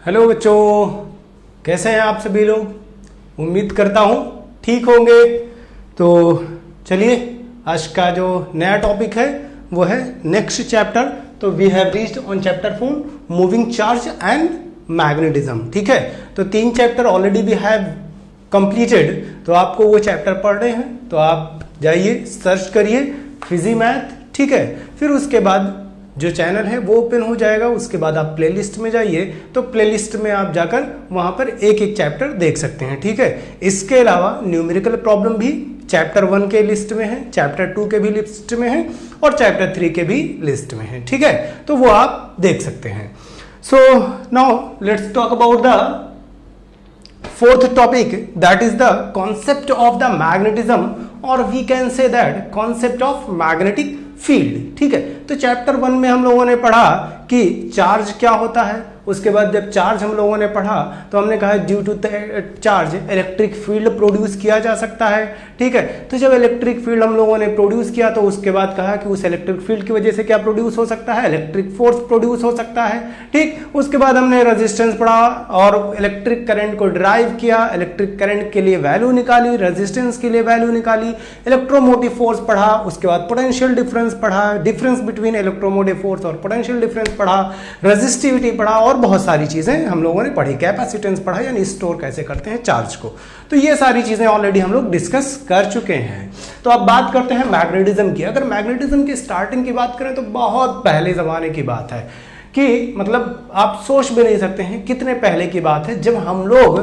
Hello बच्चों, कैसे हैं आप सभी लोग। उम्मीद करता हूँ ठीक होंगे। तो चलिए, आज का जो नया टॉपिक है वो है नेक्स्ट चैप्टर। तो we have reached on chapter 4 moving charge and magnetism. ठीक है, तो 3 chapter already we have completed. तो आपको वो चैप्टर पढ़ने हैं तो आप जाइए सर्च करिए फिजी मैथ। ठीक है, फिर उसके बाद जो चैनल है वो ओपन हो जाएगा। उसके बाद आप प्लेलिस्ट में जाइए, तो प्लेलिस्ट में आप जाकर वहां पर एक एक चैप्टर देख सकते हैं। ठीक है, इसके अलावा न्यूमेरिकल प्रॉब्लम भी चैप्टर 1 के लिस्ट में है, चैप्टर 2 के भी लिस्ट में है और चैप्टर 3 के भी लिस्ट में है। ठीक है, तो वो आप देख सकते हैं। So now let's talk about the fourth topic, that is the concept of the magnetism, और we can say that concept of magnetic field. ठीक है, तो चैप्टर 1 में हम लोगों ने पढ़ा कि चार्ज क्या होता है। उसके बाद जब चार्ज हम लोगों ने पढ़ा तो हमने कहा due to charge electric field produce किया जा सकता है। ठीक है, तो जब इलेक्ट्रिक फील्ड हम लोगों ने प्रोड्यूस किया तो उसके बाद कहा कि उस इलेक्ट्रिक फील्ड की वजह से क्या प्रोड्यूस हो सकता है, इलेक्ट्रिक फोर्स प्रोड्यूस हो सकता है। ठीक, उसके बाद हमने रेजिस्टेंस पढ़ा और इलेक्ट्रिक करंट को ड्राइव किया, इलेक्ट्रिक करंट के लिए वैल्यू निकाली, रेजिस्टेंस के लिए वैल्यू निकाली, इलेक्ट्रोमोटिव फोर्स पढ़ा, उसके बाद पोटेंशियल डिफरेंस पढ़ा, डिफरेंस बिटवीन इलेक्ट्रोमोटिव फोर्स और पोटेंशियल डिफरेंस पढ़ा, रेजिस्टिविटी पढ़ा और बहुत सारी चीजें हम लोगों ने पढ़ी, कैपेसिटेंस पढ़ा यानी स्टोर कैसे करते हैं चार्ज को। तो ये सारी चीजें ऑलरेडी हम लोग डिस्कस कर चुके हैं। तो अब बात करते हैं मैग्नेटिज्म की। अगर मैग्नेटिज्म की स्टार्टिंग की बात करें तो बहुत पहले जमाने की बात है, कि मतलब आप सोच भी नहीं सकते हैं कितने पहले की बात है जब हम लोग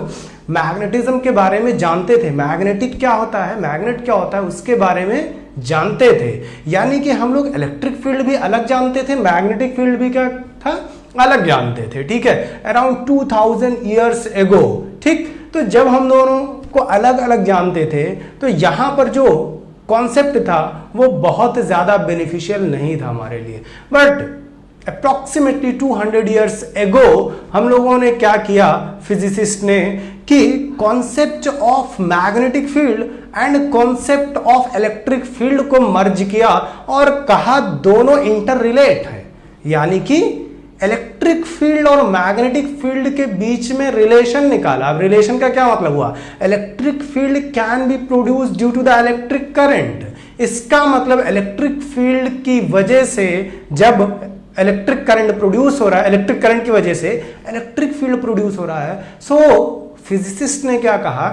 मैग्नेटिज्म के बारे में जानते थे। मैग्नेटिक क्या होता है, मैग्नेट क्या होता है, उसके बारे में जानते थे। यानी कि हम लोग इलेक्ट्रिक फील्ड भी अलग जानते थे, मैग्नेटिक फील्ड भी क्या था, अलग जानते थे। ठीक है, अराउंड 2000 ईयर्स एगो। ठीक, तो जब हम दोनों को अलग अलग जानते थे तो यहां पर जो कॉन्सेप्ट था वो बहुत ज्यादा बेनिफिशियल नहीं था हमारे लिए। बट अप्रोक्सीमेटली 200 ईयर्स एगो हम लोगों ने क्या किया, फिजिसिस्ट ने, कि concept of magnetic field and concept of electric field को मर्ज किया और कहा दोनों इंटर रिलेट है। यानी कि इलेक्ट्रिक फील्ड और मैग्नेटिक फील्ड के बीच में रिलेशन निकाला। अब रिलेशन का क्या मतलब हुआ, electric field can be produce due to the electric current. इसका मतलब इलेक्ट्रिक फील्ड की वजह से जब इलेक्ट्रिक करंट प्रोड्यूस हो रहा है, इलेक्ट्रिक करंट की वजह से इलेक्ट्रिक फील्ड प्रोड्यूस हो रहा है। सो फिजिसिस्ट ने क्या कहा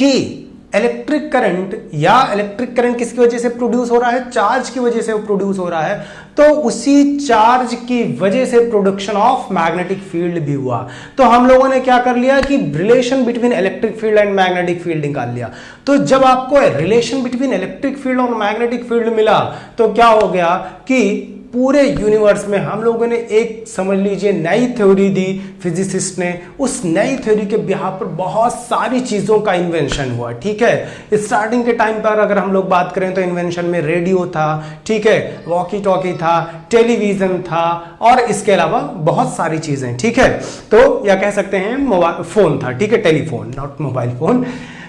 कि इलेक्ट्रिक करंट, या इलेक्ट्रिक करंट किसकी वजह से प्रोड्यूस हो रहा है, चार्ज की वजह से वो प्रोड्यूस हो रहा है, तो उसी चार्ज की वजह से प्रोडक्शन ऑफ मैग्नेटिक फील्ड भी हुआ। तो हम लोगों ने क्या कर लिया कि relation between electric field and magnetic field निकाल लिया। तो जब आपको रिलेशन बिटवीन इलेक्ट्रिक फील्ड और मैग्नेटिक फील्ड मिला तो क्या हो गया कि पूरे यूनिवर्स में हम लोगों ने एक, समझ लीजिए, नई थ्योरी दी फिजिसिस्ट ने। उस नई थ्योरी के बिहाफ पर बहुत सारी चीजों का इन्वेंशन हुआ। ठीक है, स्टार्टिंग के टाइम पर अगर हम लोग बात करें तो इन्वेंशन में रेडियो था, ठीक है, वॉकी टॉकी था, टेलीविजन था और इसके अलावा बहुत सारी चीजें। ठीक है, तो या कह सकते हैं मोबाइल फोन था। ठीक है, टेलीफोन, नॉट मोबाइल फोन।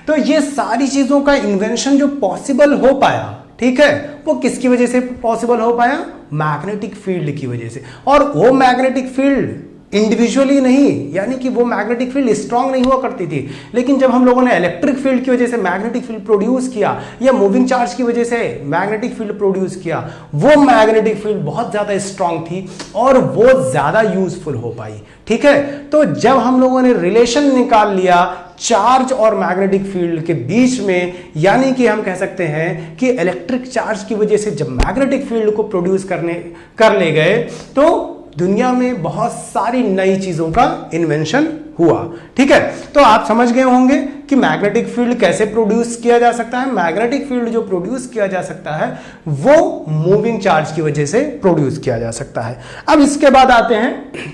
तो ये सारी चीजों का इन्वेंशन जो पॉसिबल हो पाया, ठीक है, वो किसकी वजह से पॉसिबल हो पाया, मैग्नेटिक फील्ड की वजह से। और वो मैग्नेटिक फील्ड इंडिविजुअली नहीं, यानी कि वो मैग्नेटिक फील्ड स्ट्रांग नहीं हुआ करती थी, लेकिन जब हम लोगों ने इलेक्ट्रिक फील्ड की वजह से मैग्नेटिक फील्ड प्रोड्यूस किया या मूविंग चार्ज की वजह से मैग्नेटिक फील्ड प्रोड्यूस किया, वो मैग्नेटिक फील्ड बहुत ज्यादा स्ट्रांग थी और वो ज्यादा यूजफुल हो पाई। ठीक है, तो जब हम लोगों ने रिलेशन निकाल लिया चार्ज और मैग्नेटिक फील्ड के बीच में, यानी कि हम कह सकते हैं कि इलेक्ट्रिक चार्ज की वजह से जब मैग्नेटिक फील्ड को प्रोड्यूस कर ले गए तो दुनिया में बहुत सारी नई चीजों का इन्वेंशन हुआ। ठीक है, तो आप समझ गए होंगे कि मैग्नेटिक फील्ड कैसे प्रोड्यूस किया जा सकता है। मैग्नेटिक फील्ड जो प्रोड्यूस किया जा सकता है वो मूविंग चार्ज की वजह से प्रोड्यूस किया जा सकता है। अब इसके बाद आते हैं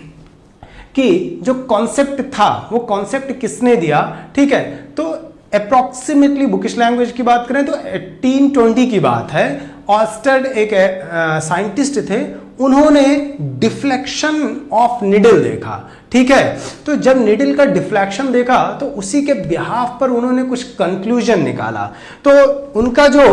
कि जो कॉन्सेप्ट था वो कॉन्सेप्ट किसने दिया। ठीक है, तो अप्रोक्सीमेटली बुकिश लैंग्वेज की बात करें तो 1820 की बात है। ऑस्टेड एक साइंटिस्ट थे, उन्होंने डिफ्लेक्शन ऑफ निडल देखा। ठीक है, तो जब निडल का डिफ्लेक्शन देखा तो उसी के बिहाफ पर उन्होंने कुछ कंक्लूजन निकाला। तो उनका जो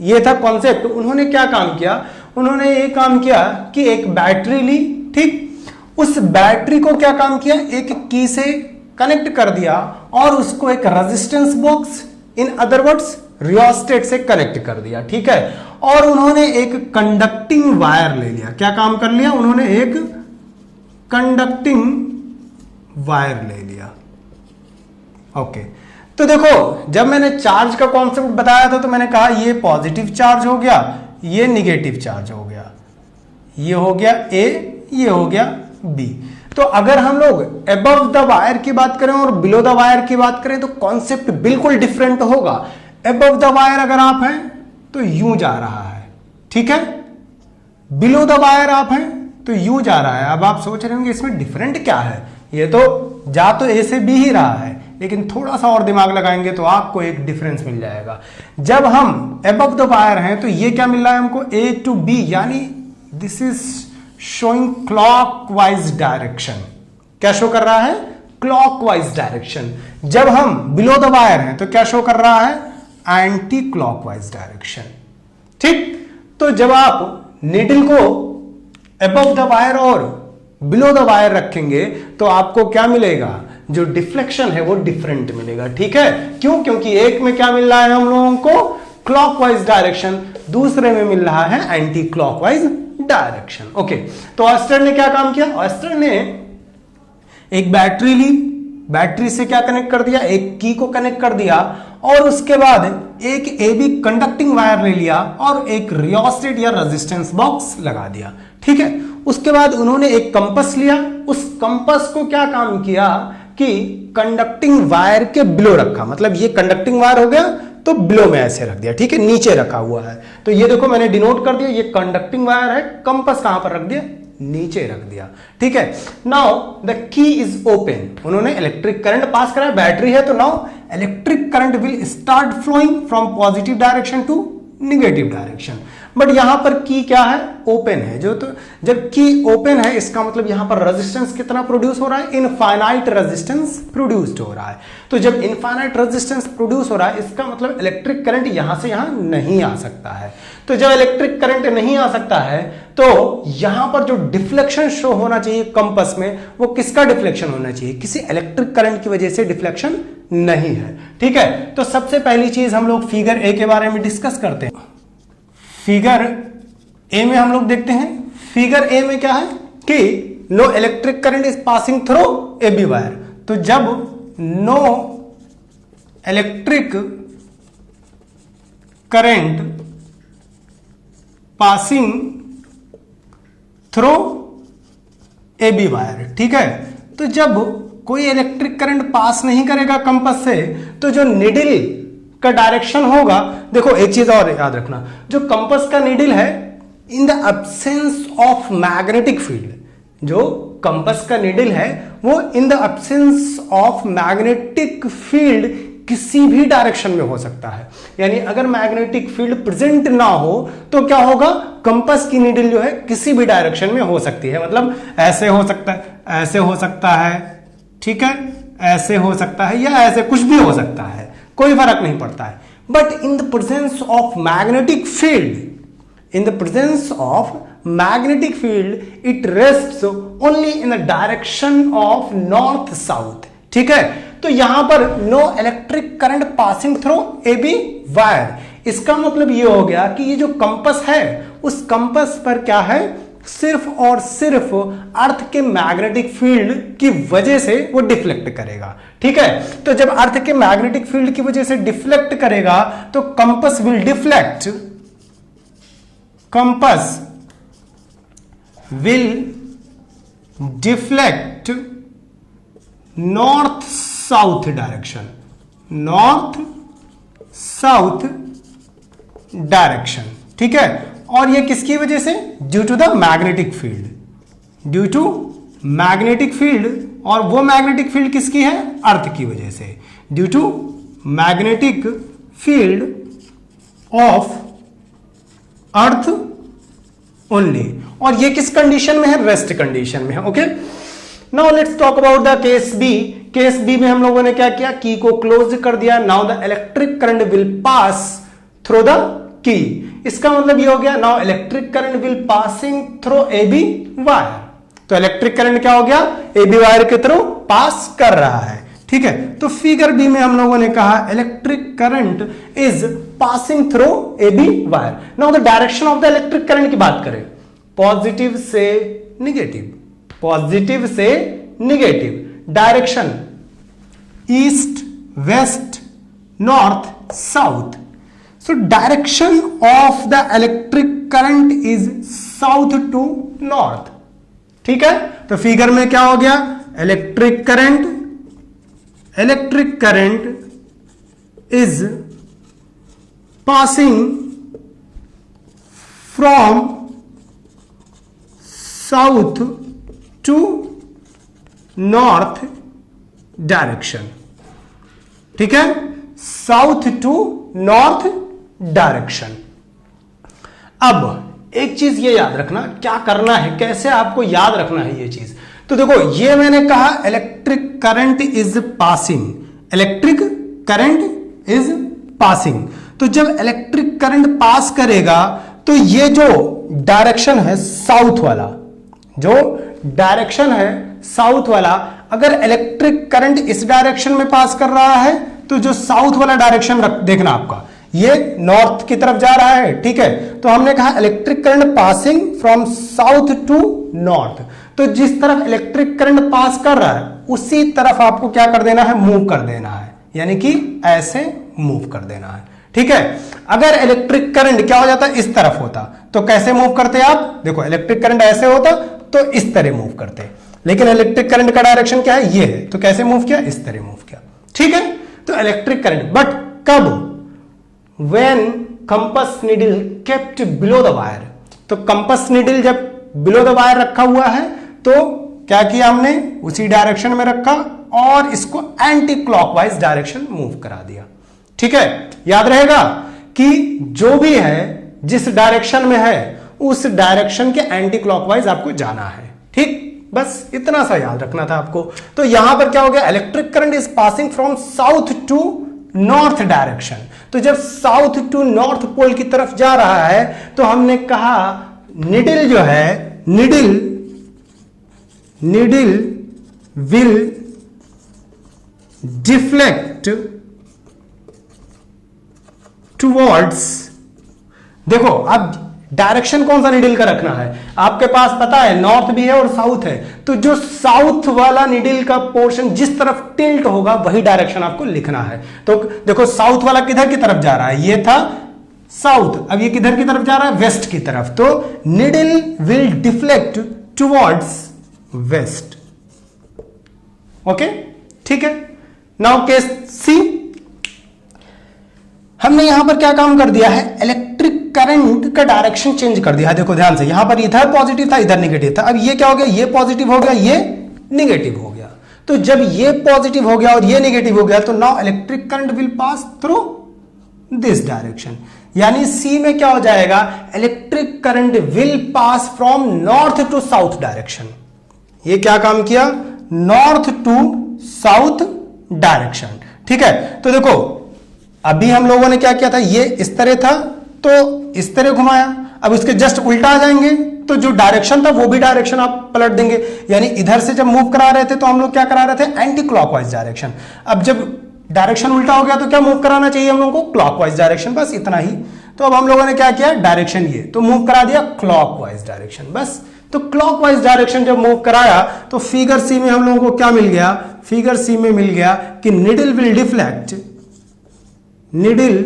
ये था कॉन्सेप्ट, उन्होंने क्या काम किया, उन्होंने ये काम किया कि एक बैटरी ली, ठीक, उस बैटरी को क्या काम किया, एक की से कनेक्ट कर दिया और उसको एक resistance box, in other words rheostat से कनेक्ट कर दिया, ठीक है। और उन्होंने एक कंडक्टिंग वायर ले लिया, क्या काम कर लिया, उन्होंने एक कंडक्टिंग वायर ले लिया। ओके, तो देखो जब मैंने चार्ज का कॉन्सेप्ट बताया था तो मैंने कहा ये पॉजिटिव चार्ज हो गया, ये निगेटिव चार्ज हो गया, ये हो गया ए, ये हो गया बी। तो अगर हम लोग अबव द वायर की बात करें और बिलो द वायर की बात करें तो कॉन्सेप्ट बिल्कुल डिफरेंट होगा। अबव द वायर अगर आप हैं तो यूं जा रहा है, ठीक है, बिलो द वायर आप हैं तो यूं जा रहा है। अब आप सोच रहे होंगे इसमें डिफरेंट क्या है, ये तो जा तो ए से बी ही रहा है, लेकिन थोड़ा सा और दिमाग लगाएंगे तो आपको एक डिफरेंस मिल जाएगा। जब हम अबव द वायर हैं तो ये क्या मिल रहा है हमको, ए टू बी, यानी this is showing clockwise direction. क्या शो कर रहा है, क्लॉकवाइज डायरेक्शन। जब हम बिलो द वायर हैं तो क्या शो कर रहा है, एंटी क्लॉकवाइज डायरेक्शन, ठीक। तो जब आप नीडल को अबव द वायर और बिलो द वायर रखेंगे तो आपको क्या मिलेगा, जो डिफ्लेक्शन है वो डिफरेंट मिलेगा, ठीक है। क्यों, क्योंकि एक में क्या मिल रहा है हम लोगों को, क्लॉकवाइज डायरेक्शन, दूसरे में मिल रहा है एंटी क्लॉकवाइज डायरेक्शन। ओके, तो ऑस्टर ने क्या काम किया, ऑस्टर ने एक बैटरी ली, बैटरी से क्या कनेक्ट कर दिया, एक की को कनेक्ट कर दिया और उसके बाद एक एबी कंडक्टिंग वायर ले लिया और एक रियोस्टेट या रेजिस्टेंस बॉक्स लगा दिया, ठीक है। उसके बाद उन्होंने एक कंपस लिया, उस कंपस को क्या काम किया कि कंडक्टिंग वायर के बिलो रखा, मतलब ये कंडक्टिंग वायर हो गया तो बिलो में ऐसे रख दिया, ठीक है, नीचे रखा हुआ है। तो ये देखो मैंने डिनोट कर दिया, ये कंडक्टिंग वायर है, कंपस कहां पर रख दिया, नीचे रख दिया, ठीक है। Now the key is open, उन्होंने इलेक्ट्रिक करंट पास कराया, बैटरी है तो now electric current will start flowing from positive direction to negative direction. But यहां पर की क्या है, ओपन है। जो तो जब की ओपन है इसका मतलब यहां पर रेजिस्टेंस कितना प्रोड्यूस हो रहा है, इनफाइनाइट रेजिस्टेंस प्रोड्यूस्ड हो रहा है। तो जब इनफाइनाइट रेजिस्टेंस प्रोड्यूस हो रहा है इसका मतलब इलेक्ट्रिक करंट यहां से यहां नहीं आ सकता है। तो जब इलेक्ट्रिक करंट नहीं आ सकता है तो यहां पर जो डिफ्लेक्शन शो होना चाहिए कंपस में, वो किसका डिफ्लेक्शन होना चाहिए, किसी इलेक्ट्रिक करंट की वजह से डिफ्लेक्शन नहीं है, ठीक है। तो सबसे पहली चीज हम लोग फिगर ए के बारे में डिस्कस करते हैं। फिगर ए में हम लोग देखते हैं, फिगर ए में क्या है कि no electric current is passing through A B wire. तो जब no electric current passing through A B wire, ठीक है, तो जब कोई इलेक्ट्रिक करंट पास नहीं करेगा कंपस से तो जो निडल का डायरेक्शन होगा, देखो एक चीज और याद रखना, जो कंपस का नीडल है in the absence of magnetic field, जो कंपस का नीडल है वो in the absence of magnetic field किसी भी डायरेक्शन में हो सकता है। यानी अगर मैग्नेटिक फील्ड प्रेजेंट ना हो तो क्या होगा, कंपस की नीडल जो है किसी भी डायरेक्शन में हो सकती है, मतलब ऐसे हो सकता है, ऐसे हो सकता है, ठीक है, ऐसे हो सकता है या ऐसे, कुछ भी हो सकता है, कोई फर्क नहीं पड़ता है। But in the presence of magnetic field, in the presence of magnetic field it rests only in the direction of north south, ठीक है। तो यहां पर no electric current passing through A B wire, इसका मतलब ये हो गया कि ये जो कंपस है उस कंपस पर क्या है, सिर्फ और सिर्फ अर्थ के मैग्नेटिक फील्ड की वजह से वो डिफ्लेक्ट करेगा, ठीक है। तो जब अर्थ के मैग्नेटिक फील्ड की वजह से डिफ्लेक्ट करेगा तो compass will deflect, compass will deflect north south direction, north south direction, ठीक है। और ये किसकी वजह से, due to the magnetic field, due to magnetic field, और वो मैग्नेटिक फील्ड किसकी है, अर्थ की वजह से, due to magnetic field of earth only. और ये किस कंडीशन में है, रेस्ट कंडीशन में है, okay. Now let's talk about the case B. Case B में हम लोगों ने क्या किया, की को क्लोज कर दिया। Now the electric current will pass through the key, इसका मतलब ये हो गया now electric current will passing through A B wire. तो इलेक्ट्रिक करंट क्या हो गया, ए बी वायर के थ्रू पास कर रहा है। ठीक है, तो फिगर बी में हम लोगों ने कहा electric current is passing through A B wire. Now the direction of the electric current की बात करें, पॉजिटिव से निगेटिव, पॉजिटिव से negative, direction east west north south. So direction of the electric current is south to north. ठीक है, तो figure में क्या हो गया, electric current is passing from south to north direction. ठीक है, साउथ टू नॉर्थ डायरेक्शन। अब एक चीज ये याद रखना, क्या करना है, कैसे आपको याद रखना है ये चीज। तो देखो, ये मैंने कहा electric current is passing, electric current is passing. तो जब इलेक्ट्रिक करंट पास करेगा तो ये जो डायरेक्शन है साउथ वाला, जो डायरेक्शन है साउथ वाला, अगर इलेक्ट्रिक करंट इस डायरेक्शन में पास कर रहा है तो जो साउथ वाला डायरेक्शन देखना आपका, ये नॉर्थ की तरफ जा रहा है। ठीक है, तो हमने कहा electric current passing from south to north. तो जिस तरफ इलेक्ट्रिक करंट पास कर रहा है उसी तरफ आपको क्या कर देना है, मूव कर देना है, यानी कि ऐसे मूव कर देना है। ठीक है, अगर इलेक्ट्रिक करंट क्या हो जाता, इस तरफ होता तो कैसे मूव करते आप, देखो इलेक्ट्रिक करंट ऐसे होता तो इस तरह मूव करते, लेकिन इलेक्ट्रिक करंट का डायरेक्शन क्या है, ये है, तो कैसे मूव किया, इस तरह मूव किया। ठीक है, तो इलेक्ट्रिक करंट, बट कब, when compass needle kept below the wire, तो कंपस निडल जब बिलो द वायर रखा हुआ है तो क्या किया हमने, उसी डायरेक्शन में रखा और इसको एंटी क्लॉकवाइज डायरेक्शन मूव करा दिया। ठीक है, याद रहेगा कि जो भी है जिस डायरेक्शन में है उस डायरेक्शन के एंटी क्लॉकवाइज आपको जाना है। ठीक, बस इतना सा याद रखना था आपको। तो यहां पर क्या हो गया, electric current is passing from south to north direction. तो जब साउथ टू नॉर्थ पोल की तरफ जा रहा है तो हमने कहा निडल जो है, निडल विल डिफ्लेक्ट टुवर्ड्स, देखो अब डायरेक्शन कौन सा निडल का रखना है, आपके पास पता है नॉर्थ भी है और साउथ है, तो जो साउथ वाला निडल का पोर्शन जिस तरफ टिल्ट होगा वही डायरेक्शन आपको लिखना है। तो देखो साउथ वाला किधर की तरफ जा रहा है, ये था साउथ, अब ये किधर की तरफ जा रहा है, वेस्ट की तरफ, तो needle will deflect towards waste. Okay, ठीक है, नाउ केस सी, हमने यहां पर क्या काम कर दिया है, इलेक्ट्रिक करंट का डायरेक्शन चेंज कर दिया है। देखो ध्यान से, यहां पर इधर पॉजिटिव था इधर निगेटिव था, अब ये क्या हो गया, ये पॉजिटिव हो गया ये निगेटिव हो गया। तो जब ये पॉजिटिव हो गया और ये निगेटिव हो गया तो now electric current will pass through this direction, यानी सी में क्या हो जाएगा, electric current will pass from north to south direction. ये क्या काम किया, नॉर्थ टू साउथ डायरेक्शन। ठीक है, तो देखो अभी हम लोगों ने क्या किया था, ये इस तरह था तो इस तरह घुमाया, अब इसके जस्ट उल्टा आ जाएंगे तो जो डायरेक्शन था वो भी डायरेक्शन आप पलट देंगे, यानी इधर से जब मूव करा रहे थे तो हम लोग क्या करा रहे थे, एंटी क्लॉकवाइज डायरेक्शन। अब जब डायरेक्शन उल्टा हो गया तो क्या मूव कराना चाहिए हम लोगों को, क्लॉकवाइज डायरेक्शन, बस इतना ही। तो अब हम लोगों ने क्या किया, डायरेक्शन ये तो मूव करा दिया क्लॉकवाइज डायरेक्शन, बस। तो क्लॉकवाइज डायरेक्शन जब मूव कराया तो फिगर सी में हम लोगों को क्या मिल गया, फिगर सी में मिल गया कि needle will deflect, needle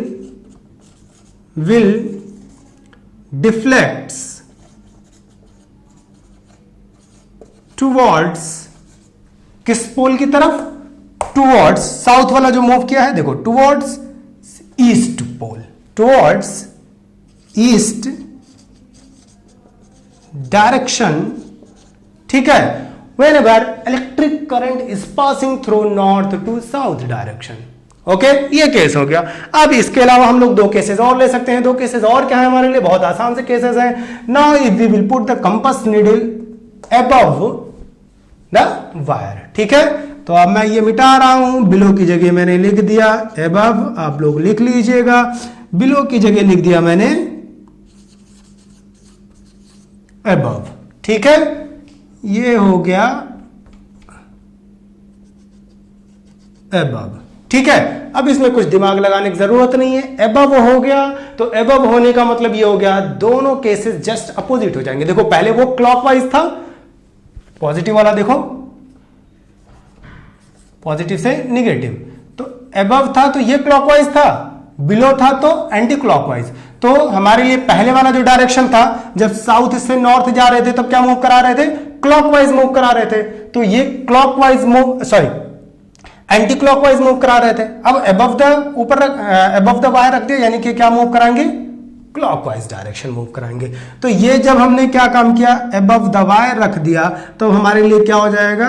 will deflects towards, किस पोल की तरफ, टुवर्ड्स, साउथ वाला जो मूव किया है देखो, टुवर्ड्स ईस्ट पोल, टुवर्ड्स ईस्ट डायरेक्शन। ठीक है, whenever electric current is passing through north to south direction। Okay, ये केस हो गया। अब इसके अलावा हम लोग दो केसेस और ले सकते हैं। दो केसेस और क्या है हमारे लिए, बहुत आसान से केसेस हैं। Now if we will put the compass needle above the wire, ठीक है, तो अब मैं ये मिटा रहा हूं, बिलो की जगह मैंने लिख दिया अबव, आप लोग लिख लीजिएगा, बिलो की जगह लिख दिया मैंने अबव। ठीक है, ये हो गया above, ठीक है। अब इसमें कुछ दिमाग लगाने की जरूरत नहीं है, above हो गया तो above होने का मतलब ये हो गया दोनों केसेस जस्ट अपोजिट हो जाएंगे। देखो पहले वो क्लॉकवाइज था, पॉजिटिव वाला देखो, पॉजिटिव से निगेटिव, तो above था तो ये क्लॉकवाइज था, बिलो था तो एंटी क्लॉकवाइज। तो हमारे लिए पहले वाला जो डायरेक्शन था, जब साउथ से नॉर्थ जा रहे थे तब क्या मूव करा रहे थे, क्लॉकवाइज मूव करा रहे थे, तो ये clockwise move, sorry anti clockwise move करा रहे थे। अब अबव द ऊपर अबव द वायर रख दिया, यानी कि क्या मूव कराएंगे, क्लॉकवाइज डायरेक्शन मूव कराएंगे। तो ये जब हमने क्या काम किया, अबव द वायर रख दिया, तो हमारे लिए क्या हो जाएगा,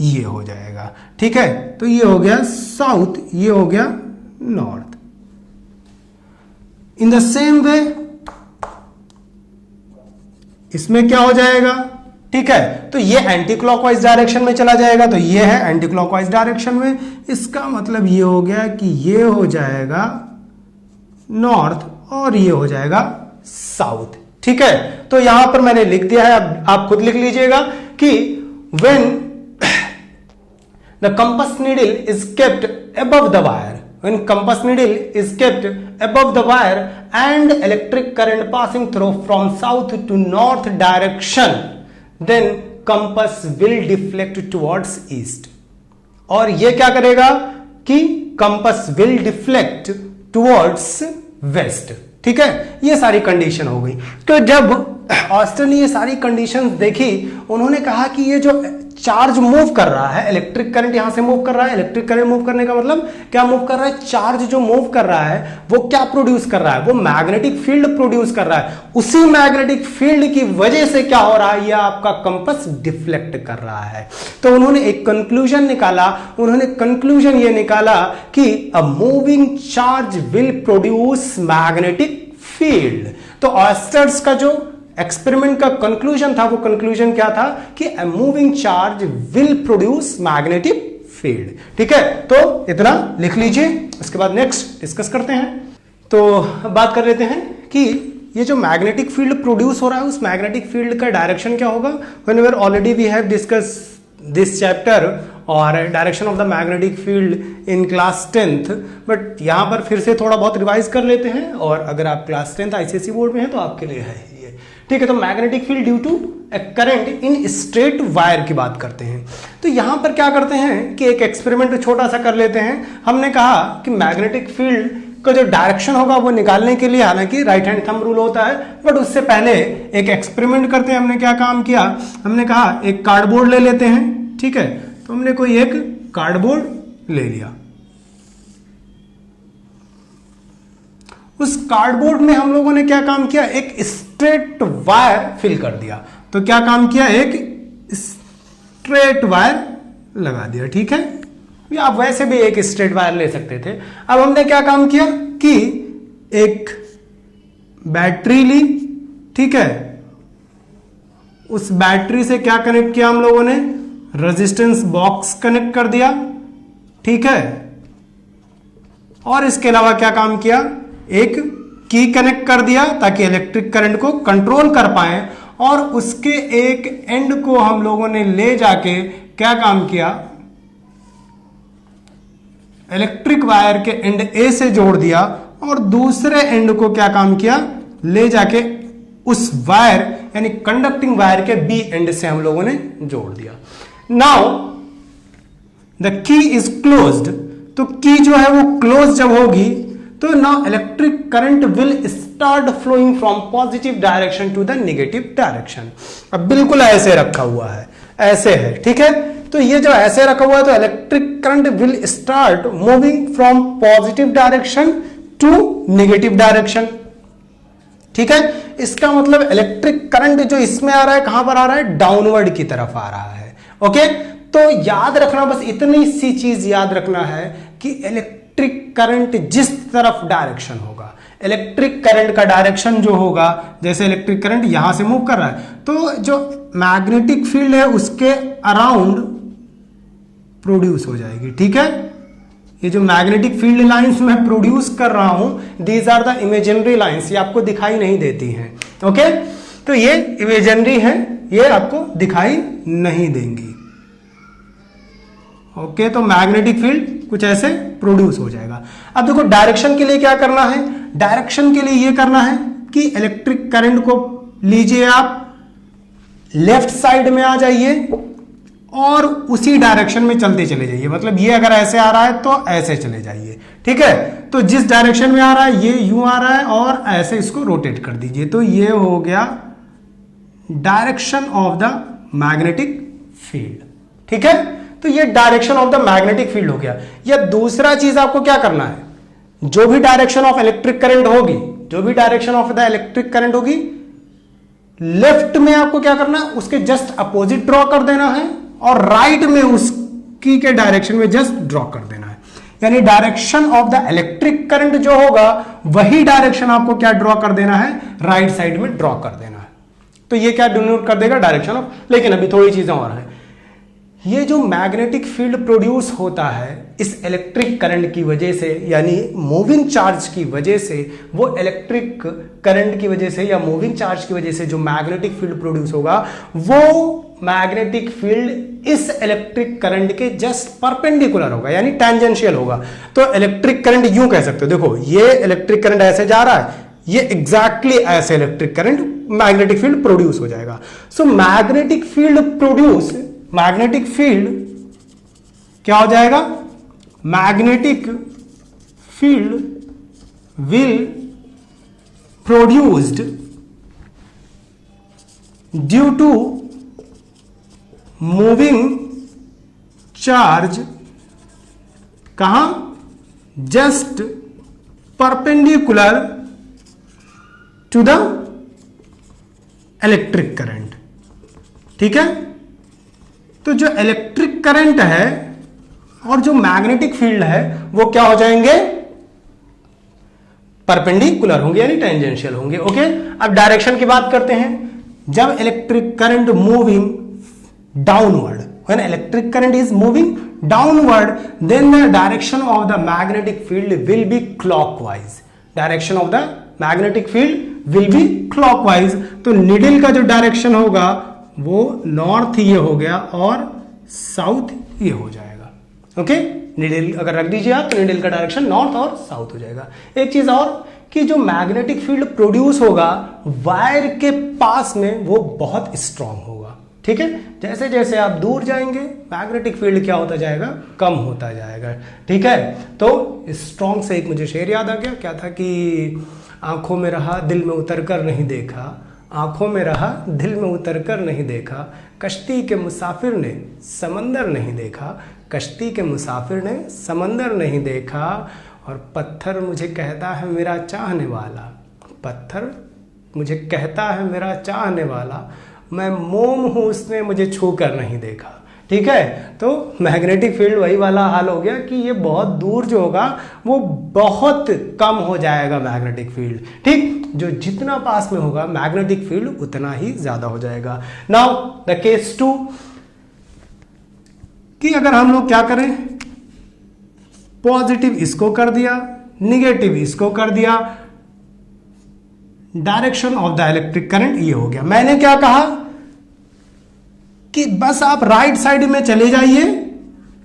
ये हो जाएगा, ठीक है। तो ये हो गया साउथ, ये हो गया north. In the same way इसमें क्या हो जाएगा, ठीक है। तो ये एंटी क्लॉकवाइज डायरेक्शन में चला जाएगा, तो ये है एंटी क्लॉकवाइज डायरेक्शन में। इसका मतलब ये हो गया कि ये हो जाएगा नॉर्थ और ये हो जाएगा साउथ, ठीक है। तो यहां पर मैंने लिख दिया है, अब आप खुद लिख लीजिएगा कि when the compass needle is kept above the wire, when compass needle is kept above the wire and electric current passing through from south to north direction, then compass will deflect towards east। और ये क्या करेगा कि compass will deflect towards west, ठीक है। ये सारी condition हो गई। तो जब ऑस्टिन ने ये सारी कंडीशंस देखी, उन्होंने कहा कि ये जो चार्ज मूव कर रहा है, इलेक्ट्रिक करंट यहां से मूव कर रहा है, इलेक्ट्रिक करंट मूव करने का मतलब क्या मूव कर रहा है, चार्ज जो मूव कर रहा है वो क्या प्रोड्यूस कर रहा है, वो मैग्नेटिक फील्ड प्रोड्यूस कर रहा है। उसी मैग्नेटिक फील्ड की वजह से क्या हो रहा है, ये आपका कंपास डिफ्लेक्ट कर रहा है। तो उन्होंने एक कंक्लूजन निकाला, उन्होंने कंक्लूजन ये निकाला कि a moving charge will produce magnetic field. तो ऑस्टर्स का जो एक्सपेरिमेंट का कंक्लूजन था, वो कंक्लूजन क्या था कि a moving charge will produce magnetic field, ठीक है। तो इतना लिख लीजिए, उसके बाद नेक्स्ट डिस्कस करते हैं। तो बात कर लेते हैं कि ये जो मैग्नेटिक फील्ड प्रोड्यूस हो रहा है, उस मैग्नेटिक फील्ड का डायरेक्शन क्या होगा। Whenever already we have discuss this chapter और direction of the magnetic field in class 10th, but यहां पर फिर से थोड़ा बहुत रिवाइज कर लेते हैं। और अगर आप क्लास 10th आईसीएसई बोर्ड में हैं तो आपके लिए है ये, ठीक है। तो magnetic field due to a current in straight wire की बात करते हैं। तो यहां पर क्या करते हैं कि एक एक्सपेरिमेंट छोटा सा कर लेते हैं। हमने कहा कि मैग्नेटिक फील्ड का जो डायरेक्शन होगा वो निकालने के लिए, हालांकि राइट हैंड थंब रूल होता है, बट उससे पहले एक एक्सपेरिमेंट करते हैं। हमने क्या काम किया, हमने कहा एक कार्डबोर्ड ले लेते हैं, ठीक है। तो हमने कोई एक कार्डबोर्ड ले लिया, उस कार्डबोर्ड में हम लोगों ने क्या काम किया, एक स्ट्रेट वायर फिल कर दिया। तो क्या काम किया, एक स्ट्रेट वायर लगा दिया, ठीक है। या आप वैसे भी एक स्ट्रेट वायर ले सकते थे। अब हमने क्या काम किया कि एक बैटरी ली, ठीक है। उस बैटरी से क्या कनेक्ट किया हम लोगों ने, रेजिस्टेंस बॉक्स कनेक्ट कर दिया, ठीक है। और इसके अलावा क्या काम किया, एक की कनेक्ट कर दिया ताकि इलेक्ट्रिक करंट को कंट्रोल कर पाए। और उसके एक एंड को हम लोगों ने ले जाके क्या काम किया, इलेक्ट्रिक वायर के एंड ए से जोड़ दिया, और दूसरे एंड को क्या काम किया, ले जाके उस वायर यानी कंडक्टिंग वायर के बी एंड से हम लोगों ने जोड़ दिया। Now the key is closed. तो की जो है वो क्लोज जब होगी तो now electric current will start flowing from positive direction to the negative direction. अब बिल्कुल ऐसे रखा हुआ है, ऐसे है, ठीक है। तो ये जो ऐसे रखा हुआ है तो electric current will start moving from positive direction to negative direction, ठीक है। इसका मतलब इलेक्ट्रिक करंट जो इसमें आ रहा है कहां पर आ रहा है, डाउनवर्ड की तरफ आ रहा है, ओके। तो याद रखना, बस इतनी सी चीज याद रखना है कि इलेक्ट्रिक करंट जिस तरफ डायरेक्शन होगा, इलेक्ट्रिक करंट का डायरेक्शन जो होगा, जैसे इलेक्ट्रिक करंट यहां से मूव कर रहा है तो जो मैग्नेटिक फील्ड है उसके अराउंड प्रोड्यूस हो जाएगी, ठीक है। ये जो मैग्नेटिक फील्ड लाइंस मैं प्रोड्यूस कर रहा हूं, these are the imaginary lines, ये आपको दिखाई नहीं देती हैं, ओके। तो ये इमेजिनरी है, ये आपको दिखाई नहीं देंगी। ओके, तो मैग्नेटिक फील्ड कुछ ऐसे प्रोड्यूस हो जाएगा। अब देखो डायरेक्शन के लिए क्या करना है, डायरेक्शन के लिए ये करना है कि इलेक्ट्रिक करंट को लीजिए आप, लेफ्ट साइड में आ जाइए और उसी डायरेक्शन में चलते चले जाइए। मतलब ये अगर ऐसे आ रहा है तो ऐसे चले जाइए, ठीक है। तो जिस डायरेक्शन में आ रहा है ये यूं आ रहा है और ऐसे इसको रोटेट कर दीजिए, तो ये हो गया direction of the magnetic field, ठीक है। तो ये direction of the magnetic field हो गया। या दूसरा चीज आपको क्या करना है, जो भी डायरेक्शन ऑफ इलेक्ट्रिक करंट होगी, जो भी direction of the electric current होगी, लेफ्ट में आपको क्या करना है, उसके जस्ट अपोजिट ड्रॉ कर देना है और राइट में उसकी के डायरेक्शन में जस्ट ड्रॉ कर देना है। यानी direction of the electric current जो होगा वही डायरेक्शन आपको क्या ड्रॉ कर देना है, राइट साइड में ड्रॉ कर देना है। तो ये क्या डिनोट कर देगा, डायरेक्शन ऑफ। लेकिन अभी थोड़ी चीजें और है, ये जो मैग्नेटिक फील्ड प्रोड्यूस होता है इस इलेक्ट्रिक करंट की वजह से, यानी मूविंग चार्ज की वजह से, वो इलेक्ट्रिक करंट की वजह से या मूविंग चार्ज की वजह से जो मैग्नेटिक फील्ड प्रोड्यूस होगा, वो मैग्नेटिक फील्ड इस इलेक्ट्रिक करंट के जस्ट परपेंडिकुलर होगा, यानी टेंजेंशियल होगा। तो इलेक्ट्रिक करंट यूं कह सकते हो, देखो ये इलेक्ट्रिक करंट ऐसे जा रहा है, ये एग्जैक्टली ऐसे electric current magnetic field produce हो जाएगा। So magnetic field produce, magnetic field क्या हो जाएगा, magnetic field will produced due to moving charge, कहां, just perpendicular to the electric current, ठीक है। तो जो इलेक्ट्रिक करंट है और जो मैग्नेटिक फील्ड है वो क्या हो जाएंगे, परपेंडिकुलर होंगे, यानी टेंजेंशियल होंगे। ओके, अब डायरेक्शन की बात करते हैं। जब electric current moving downward, when electric current is moving downward, then the direction of the magnetic field will be clockwise. Direction of the magnetic field will be clockwise. तो needle का जो direction होगा वो नॉर्थ ये हो गया और south ये हो जाएगा। ओके, निडल अगर रख दीजिए आप तो निडल का डायरेक्शन नॉर्थ और साउथ हो जाएगा। एक चीज और कि जो मैग्नेटिक फील्ड प्रोड्यूस होगा वायर के पास में वो बहुत स्ट्रांग होगा, ठीक है। जैसे जैसे आप दूर जाएंगे मैग्नेटिक फील्ड क्या होता जाएगा, कम होता जाएगा, ठीक है। तो स्ट्रांग से एक मुझे शेर याद आ गया, क्या था कि आंखों में रहा दिल में उतर कर नहीं देखा, आंखों में रहा दिल में उतर कर नहीं देखा, कश्ती के मुसाफिर ने समंदर नहीं देखा, कश्ती के मुसाफिर ने समंदर नहीं देखा, और पत्थर मुझे कहता है मेरा चाहने वाला, पत्थर मुझे कहता है मेरा चाहने वाला, मैं मोम हूं उसने मुझे छू कर नहीं देखा, ठीक है। तो मैग्नेटिक फील्ड वही वाला हाल हो गया कि ये बहुत दूर जो होगा वो बहुत कम हो जाएगा मैग्नेटिक फील्ड, ठीक। जो जितना पास में होगा मैग्नेटिक फील्ड उतना ही ज्यादा हो जाएगा। नाउ द केस 2 कि अगर हम लोग क्या करें, पॉजिटिव इसको कर दिया, निगेटिव इसको कर दिया, direction of the electric current ये हो गया। मैंने क्या कहा कि बस आप राइट साइड में चले जाइए,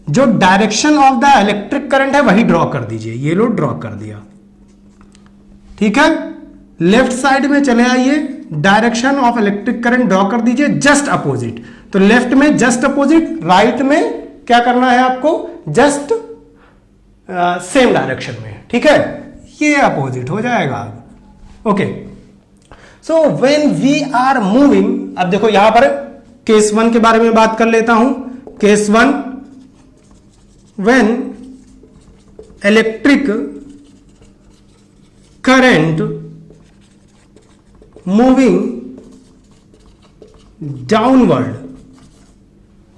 जो direction of the electric current है वही ड्रॉ कर दीजिए। ये लो ड्रॉ कर दिया, ठीक है। लेफ्ट साइड में चले आइए, direction of electric current draw कर दीजिए जस्ट अपोजिट। तो लेफ्ट में जस्ट अपोजिट, राइट में क्या करना है आपको, जस्ट सेम डायरेक्शन में, ठीक है। ये अपोजिट हो जाएगा। Okay, so when we are moving, अब देखो यहां पर केस 1 के बारे में बात कर लेता हूं। Case 1, when electric current moving downward,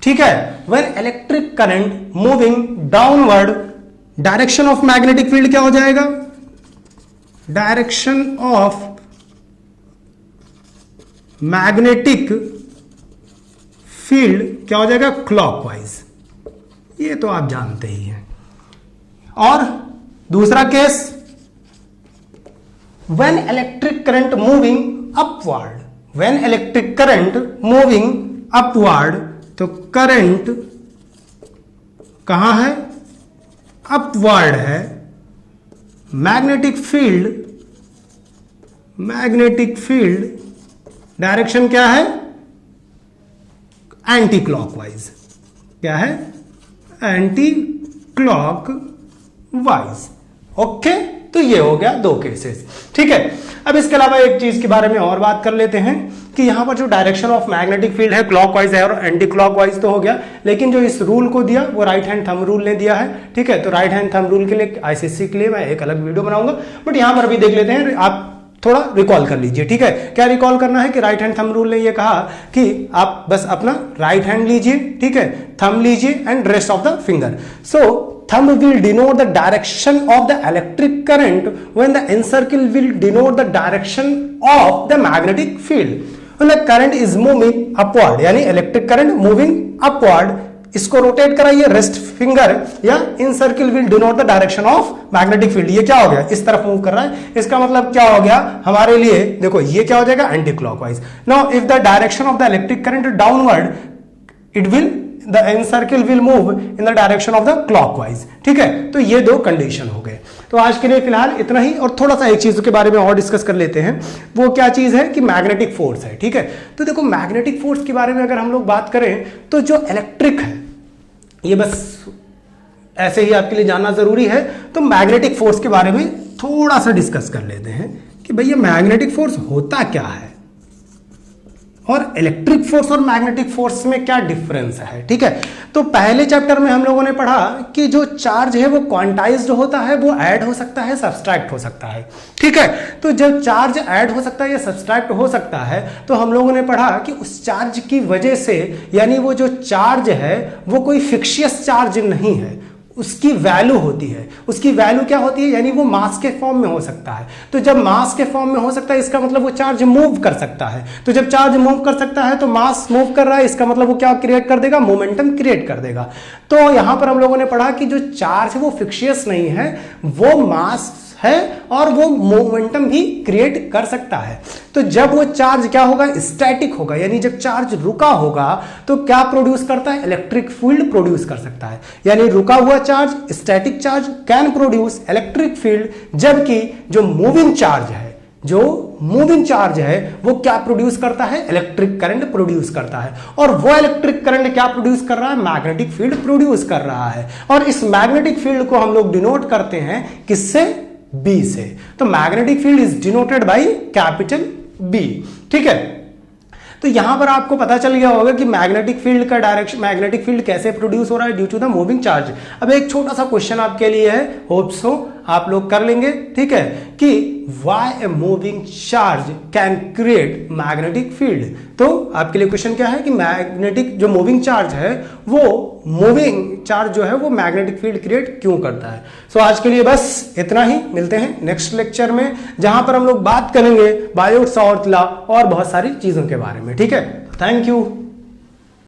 ठीक है। When electric current moving downward, direction of magnetic field क्या हो जाएगा, डायरेक्शन ऑफ मैग्नेटिक फील्ड क्या हो जाएगा, क्लॉकवाइज। ये तो आप जानते ही हैं। और दूसरा case, when electric current moving upward, when electric current moving upward, तो करंट कहां है, अपवर्ड है, मैग्नेटिक फील्ड डायरेक्शन क्या है, एंटी क्लॉकवाइज, क्या है, एंटी क्लॉकवाइज। ओके, तो ये हो गया दो केसेस, ठीक है। अब इसके अलावा एक चीज के बारे में और बात कर लेते हैं कि यहां पर जो डायरेक्शन ऑफ मैग्नेटिक फील्ड है क्लॉकवाइज है और एंटी क्लॉकवाइज तो हो गया, लेकिन जो इस रूल को दिया वो राइट हैंड थंब रूल ने दिया है, ठीक है। तो राइट हैंड थंब रूल के लिए आईसीएसई के लिए मैं एक अलग वीडियो बनाऊंगा, बट यहां पर भी देख लेते हैं, आप थोड़ा रिकॉल कर लीजिए, ठीक है। क्या रिकॉल करना है कि राइट हैंड थंब रूल ने ये कहा कि आप बस अपना राइट हैंड लीजिए, ठीक है, थंब लीजिए and rest of the finger. So thumb will denote the direction of the electric current when the end circle will denote the direction of the magnetic field. When the current is moving upward, यानी electric current moving upward, इसको rotate कराइए rest finger, या इन circle will denote the direction of magnetic field. ये क्या हो गया, इस तरफ मूव कर रहा है, इसका मतलब क्या हो गया हमारे लिए, देखो ये क्या हो जाएगा, anti clockwise. Now if the direction of the electric current downward, it will the an circle will move in the direction of the clockwise, ठीक है। तो ये दो कंडीशन हो गए। तो आज के लिए फिलहाल इतना ही, और थोड़ा सा एक चीज के बारे में और डिस्कस कर लेते हैं। वो क्या चीज है कि मैग्नेटिक फोर्स है, ठीक है। तो देखो मैग्नेटिक फोर्स के बारे में अगर हम लोग बात करें तो जो इलेक्ट्रिक है, ये बस ऐसे ही आपके लिए जानना जरूरी है। तो मैग्नेटिक फोर्स के बारे में थोड़ा सा डिस्कस कर लेते हैं कि भैया मैग्नेटिक फोर्स होता क्या है और इलेक्ट्रिक फोर्स और मैग्नेटिक फोर्स में क्या डिफरेंस है, ठीक है। तो पहले चैप्टर में हम लोगों ने पढ़ा कि जो चार्ज है वो क्वांटाइज्ड होता है, वो ऐड हो सकता है, सब्सट्रैक्ट हो सकता है, ठीक है। तो जब चार्ज ऐड हो सकता है या सब्सट्रैक्ट हो सकता है, तो हम लोगों ने पढ़ा कि उस चार्ज की वजह से, यानी वो जो चार्ज है वो कोई फिक्शियस चार्ज नहीं है, उसकी वैल्यू होती है। उसकी वैल्यू क्या होती है, यानी वो मास के फॉर्म में हो सकता है। तो जब मास के फॉर्म में हो सकता है, इसका मतलब वो चार्ज मूव कर सकता है। तो जब चार्ज मूव कर सकता है तो मास मूव कर रहा है, इसका मतलब वो क्या क्रिएट कर देगा, मोमेंटम क्रिएट कर देगा। तो यहां पर हम लोगों ने पढ़ा कि जो चार्ज है वो फिक्शियस नहीं है, वो मास है और वो मोमेंटम भी क्रिएट कर सकता है। तो जब वो चार्ज क्या होगा, स्टैटिक होगा, यानी जब चार्ज रुका होगा तो क्या प्रोड्यूस करता है, इलेक्ट्रिक फील्ड प्रोड्यूस कर सकता है। यानी रुका हुआ charge, static charge can produce electric field, जबकि जो मूविंग चार्ज है वो क्या प्रोड्यूस करता है, इलेक्ट्रिक करंट प्रोड्यूस करता है। और वो इलेक्ट्रिक करंट क्या प्रोड्यूस कर रहा है, मैग्नेटिक फील्ड प्रोड्यूस कर रहा है। और इस मैग्नेटिक फील्ड को हम लोग डिनोट करते हैं किससे, बी से। तो magnetic field is denoted by capital B, ठीक है। तो यहां पर आपको पता चल गया होगा कि मैग्नेटिक फील्ड का डायरेक्शन, मैग्नेटिक फील्ड कैसे प्रोड्यूस हो रहा है, due to the moving charge. अब एक छोटा सा क्वेश्चन आपके लिए है, होप सो आप लोग कर लेंगे, ठीक है, कि why a moving charge can create magnetic field. तो आपके लिए क्वेश्चन क्या है कि मैग्नेटिक जो मूविंग चार्ज है, वो मूविंग चार्ज जो है वो मैग्नेटिक फील्ड क्रिएट क्यों करता है। सो आज के लिए बस इतना ही, मिलते हैं नेक्स्ट लेक्चर में, जहां पर हम लोग बात करेंगे बायोट-सावर्त लॉ और बहुत सारी चीजों के बारे में, ठीक है। Thank you.